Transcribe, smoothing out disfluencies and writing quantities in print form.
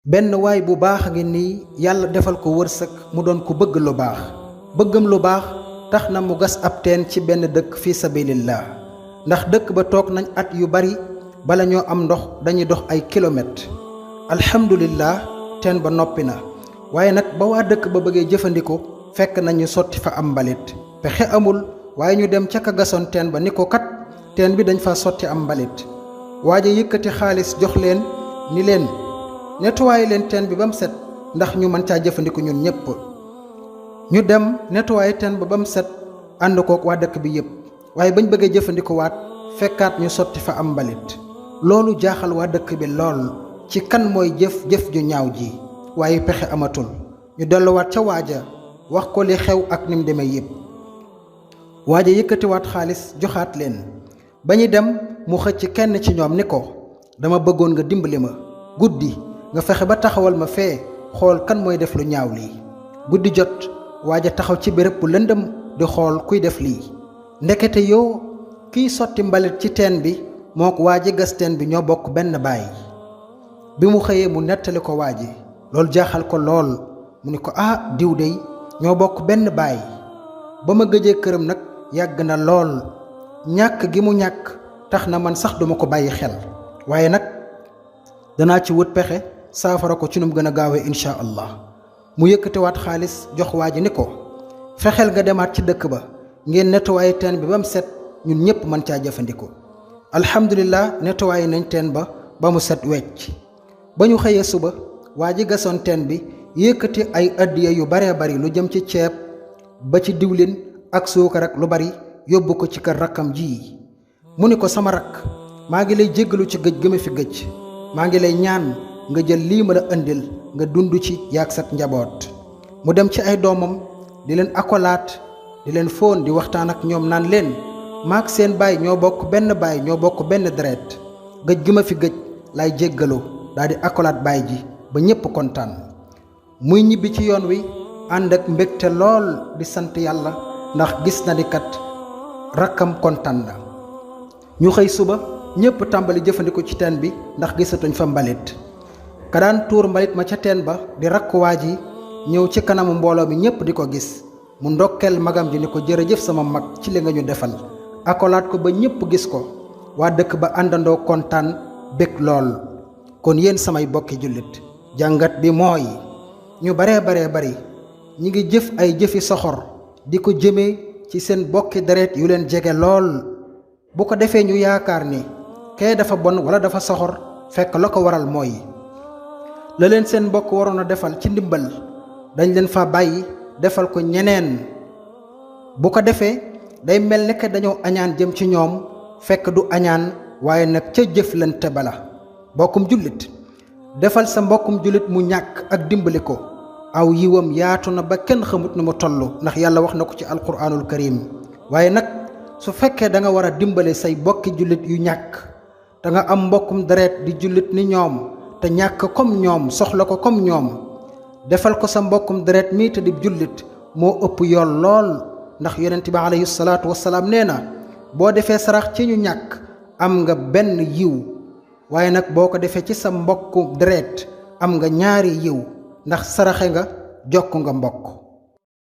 benn waay bu baax a ngi nii yàlla defal ko wërsëg mu doon ku bëgg lu baax bëggam lu baax tax na mu gas ab teen ci benn dëkk fi sabilillah ndax dëkk ba toog nañ at yu bari bala ñoo am ndox dañuy dox ay kilomètres alhamdulillah teen ba noppi na waaye nag ba waa dëkk ba bëggee jëfandikoo fekk nañu sotti fa am mbalit pexe amul waaye ñu dem ca ka gasoon teen ba ni ko kat teen bi dañ fa sotti am mbalit waaja yëkkati xaalis jox leen ni leen nettoyé leen teen bi ba mu set ndax ñu mën caa jëfandiku ñun ñëpp ñu dem nettoyé teen ba mu set ànd kook waa dëkk bi yëpp waaye bañ bëggee jëfandiku waat fekkaat ñu sotti fa am mbalit loolu jaaxal waa dëkk bi lool ci kan mooy jëf ju ñaaw ji waaye pexe amatul ñu delluwaat ca waaja wax ko li xew ak ni mu demee yëpp waaja yëkkatiwaat xaalis joxaat leen ba ñu dem mu xëcc kenn ci ñoom ni ko dama bëggoon nga dimbali ma guddi nga fexe ba taxawal ma fee xool kan mooy def lu ñaaw lii guddi jot waaja taxaw ci béréb bu lëndëm di xool kuy def lii ndekete yoo kiy sotti mbalit ci teen bi mook waaji gas teen bi ñoo bokk benn baay bi mu xëyee mu nettali ko waaji loolu jaaxal ko lool mu ni ko diw dey ñoo bokk benn baay ba ma gëjee këram nag yàgg na lool ñàkk gi mu ñàkk tax na man sax duma ko bàyyi xel waaye nag danaa ci wut pexe saafara ko ci num gën a gaawee insha allah mu yëkkatiwaat xaalis jox waa ji ni ko fexeel nga demaat ci dëkk ba ngeen nettoyé teen bi ba mu set ñun ñëpp mën caa jëfandikoo alhamdulillah nettoyé nañ teen ba mu set wecc ba ñu xëyee suba waa ji gasoon teen bi yëkkati ay addiya yu baree bari lu jëm ci ceeb ba ci diwlin ak suukar ak lu bari yóbbu ko ci kër rakkam ji mu ni ko sama rakk maa ngi lay jéggalu ci gëj gi ma fi gëj maa ngi lay ñaan nga jël lii ma la indil nga dund ci yaag sat njaboot mu dem ci ay doomam di leen akolaat di leen fóon di waxtaan ak ñoom naan leen maak seen baay ñoo bokk benn deret gëj gi ma fi gëj lay jéggalu daal di akolaat baay ji ba ñépp kontaan muy ñibbi ci yoon wi ànd ak mbégte lool di sant yàlla ndax gis na ni kat rakkam kontaan na ñu xëy suba ñépp tàmbali jëfandiku ci teen bi ndax gisatuñ fa mbalit ka daan tuur mbalit ma ca teen ba di rakk waa ji ñëw ci kanamu mbooloo mi ñépp di ko gis mu ndokkeel magam ji ni ko jërëjëf sama mag ci li nga ñu defal akolaat ko ba ñépp gis ko waa dëkk ba àndandoo kontaan bég lool kon yéen samay bokki jullit jàngat bi mooy ñu baree bari ñi ngi jëf ay jëfi soxor di ko jëmee ci seen bokki deret yu leen jege lool bu ko defee ñu yaakaar ni kee dafa bon wala dafa soxor fekk la ko waral mooy la leen seen mbokk waroon a defal ci ndimbal dañ leen fa bàyyi defal ko ñeneen bu ko defee day mel ni que dañoo añaan jëm ci ñoom fekk du añaan waaye nag ca jëflante bala mbokkum jullit defal sa mbokkum jullit mu ñàkk ak dimbali ko aw yiwam yaatu na ba kenn xamut ni mu toll ndax yàlla wax na ko ci alquranul karim waaye nag su fekkee da nga war a dimbale say bokki jullit yu ñàkk da nga am mbokkum deret di jullit ni ñoom te ñàkk comme ñoom soxla ko comme ñoom defal ko sa mbokkum deret mii te di jullit moo ëpp yool lool ndax yonent bi alayhi salaatu wasalaam nee na boo defee sarax ci ñu ñàkk am nga benn yiw waaye nag boo ko defee ci sa mbokku deret am nga ñaari yiw ndax saraxe nga jokk nga mbokk